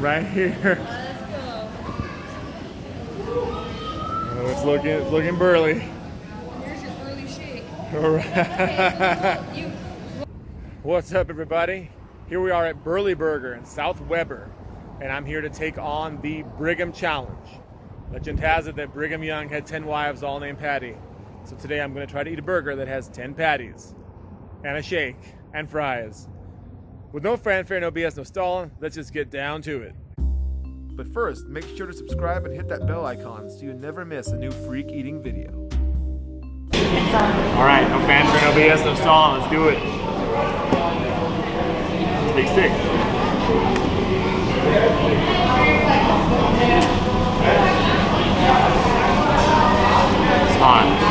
right here. Let's go. Oh, it's looking burly. Here's your burly shake. All right. Okay, you. What's up, everybody? Here we are at Burly Burger in South Weber, and I'm here to take on the Brigham Challenge. Legend has it that Brigham Young had 10 wives, all named Patty. So today I'm going to try to eat a burger that has 10 patties, and a shake, and fries. With no fanfare, no BS, no Stalin, let's just get down to it. But first, make sure to subscribe and hit that bell icon so you never miss a new Freak Eating video. Alright, no fanfare, no BS, no Stalin, let's do it. Big stick. It's hot.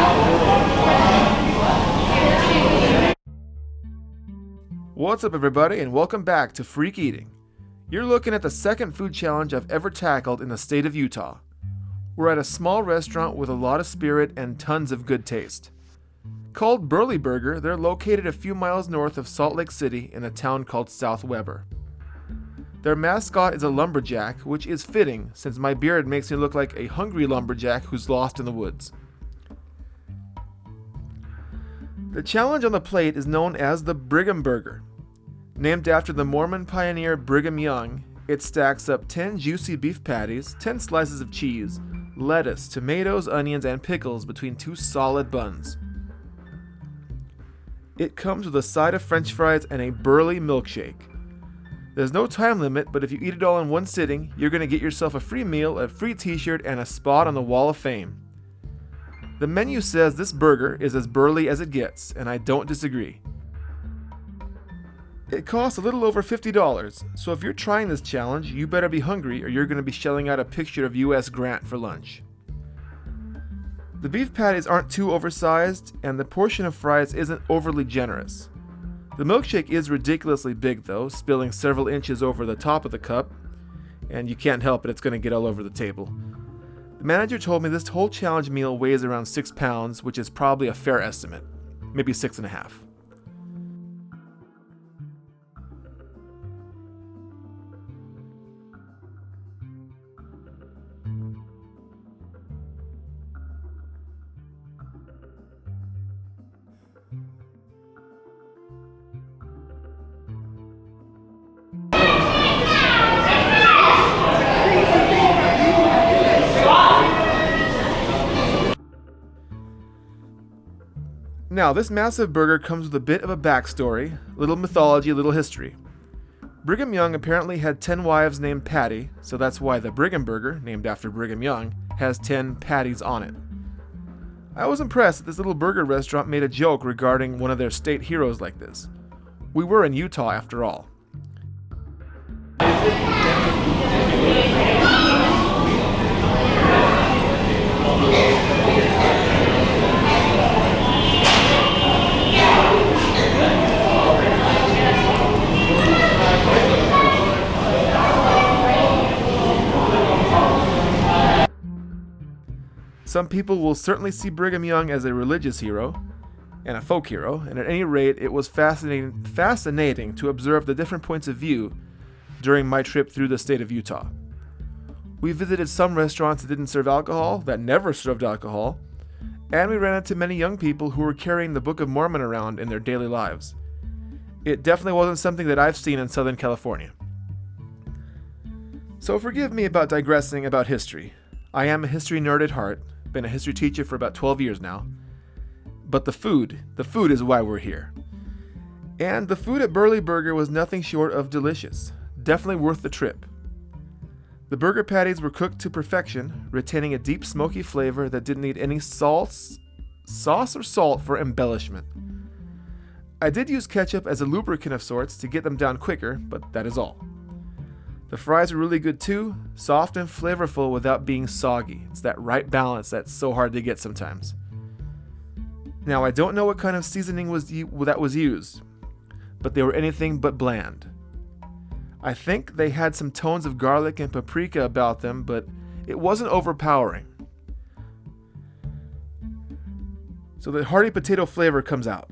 What's up, everybody, and welcome back to Freak Eating. You're looking at the second food challenge I've ever tackled in the state of Utah. We're at a small restaurant with a lot of spirit and tons of good taste. Called Burly Burger, they're located a few miles north of Salt Lake City in a town called South Weber. Their mascot is a lumberjack, which is fitting since my beard makes me look like a hungry lumberjack who's lost in the woods. The challenge on the plate is known as the Brigham Burger. Named after the Mormon pioneer Brigham Young, it stacks up 10 juicy beef patties, 10 slices of cheese, lettuce, tomatoes, onions, and pickles between two solid buns. It comes with a side of french fries and a burly milkshake. There's no time limit, but if you eat it all in one sitting, you're going to get yourself a free meal, a free t-shirt, and a spot on the Wall of Fame. The menu says this burger is as burly as it gets, and I don't disagree. It costs a little over $50, so if you're trying this challenge, you better be hungry or you're going to be shelling out a picture of U.S. Grant for lunch. The beef patties aren't too oversized, and the portion of fries isn't overly generous. The milkshake is ridiculously big though, spilling several inches over the top of the cup, and you can't help it, it's going to get all over the table. The manager told me this whole challenge meal weighs around 6 pounds, which is probably a fair estimate, maybe 6.5. Now, this massive burger comes with a bit of a backstory, little mythology, little history. Brigham Young apparently had 10 wives named Patty, so that's why the Brigham Burger, named after Brigham Young, has 10 patties on it. I was impressed that this little burger restaurant made a joke regarding one of their state heroes like this. We were in Utah after all. Some people will certainly see Brigham Young as a religious hero and a folk hero, and at any rate, it was fascinating to observe the different points of view during my trip through the state of Utah. We visited some restaurants that didn't serve alcohol, that never served alcohol, and we ran into many young people who were carrying the Book of Mormon around in their daily lives. It definitely wasn't something that I've seen in Southern California. So forgive me about digressing about history. I am a history nerd at heart, been a history teacher for about 12 years now. But the food is why we're here. And the food at Burly Burger was nothing short of delicious. Definitely worth the trip. The burger patties were cooked to perfection, retaining a deep smoky flavor that didn't need any sauce or salt for embellishment. I did use ketchup as a lubricant of sorts to get them down quicker, but that is all. The fries were really good too, soft and flavorful without being soggy. It's that right balance that's so hard to get sometimes. Now, I don't know what kind of seasoning that was used, but they were anything but bland. I think they had some tones of garlic and paprika about them, but it wasn't overpowering. So the hearty potato flavor comes out.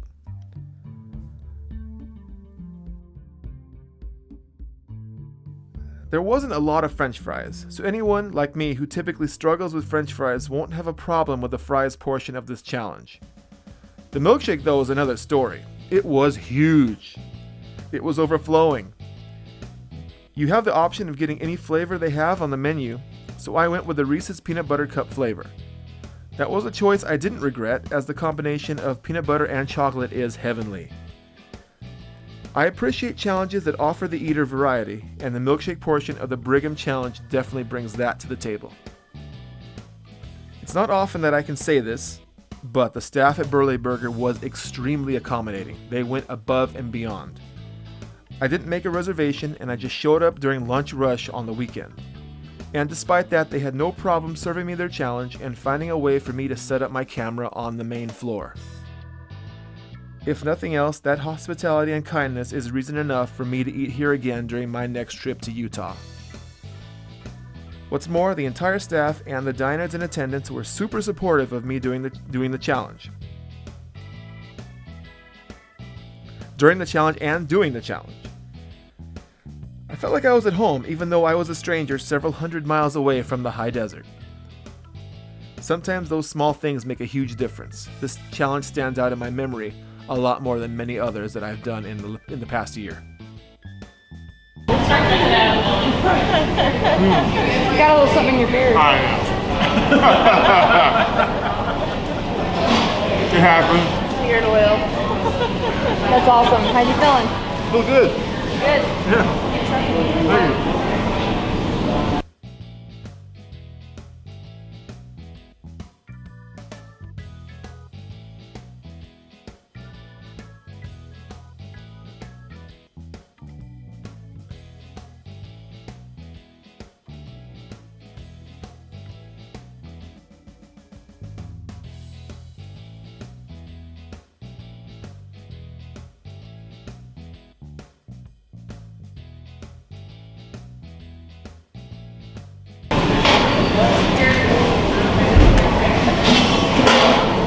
There wasn't a lot of French fries, so anyone like me who typically struggles with French fries won't have a problem with the fries portion of this challenge. The milkshake though is another story. It was huge. It was overflowing. You have the option of getting any flavor they have on the menu, so I went with the Reese's Peanut Butter Cup flavor. That was a choice I didn't regret, as the combination of peanut butter and chocolate is heavenly. I appreciate challenges that offer the eater variety, and the milkshake portion of the Brigham Challenge definitely brings that to the table. It's not often that I can say this, but the staff at Burly Burger was extremely accommodating. They went above and beyond. I didn't make a reservation, and I just showed up during lunch rush on the weekend. And despite that, they had no problem serving me their challenge and finding a way for me to set up my camera on the main floor. If nothing else, that hospitality and kindness is reason enough for me to eat here again during my next trip to Utah. What's more, the entire staff and the diners in attendance were super supportive of me doing the challenge. During the challenge and doing the challenge. I felt like I was at home, even though I was a stranger several hundred miles away from the high desert. Sometimes those small things make a huge difference. This challenge stands out in my memory a lot more than many others that I've done in the past year. You got a little something in your beard. I know. It happens. Beard oil. That's awesome. How you feeling? Feel good. Good. Yeah. Thank you.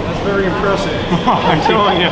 That's very impressive. I'm telling you.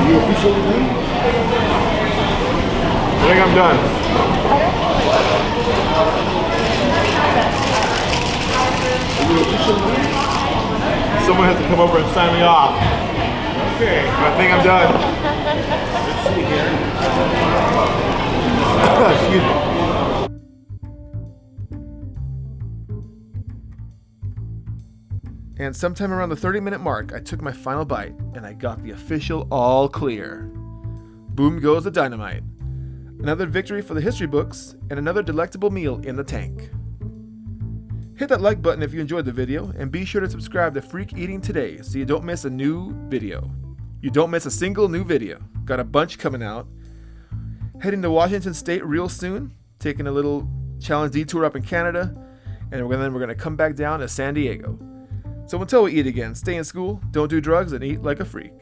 You officially done? I think I'm done. Are you officially done? Someone has to come over and sign me off. Okay. I think I'm done. Let's see here. Excuse me. And sometime around the 30-minute mark, I took my final bite, and I got the official all clear. Boom goes the dynamite. Another victory for the history books, and another delectable meal in the tank. Hit that like button if you enjoyed the video, and be sure to subscribe to Freak Eating today so you don't miss a new video. You don't miss a single new video. Got a bunch coming out. Heading to Washington State real soon, taking a little challenge detour up in Canada, and then we're going to come back down to San Diego. So until we eat again, stay in school, don't do drugs, and eat like a freak.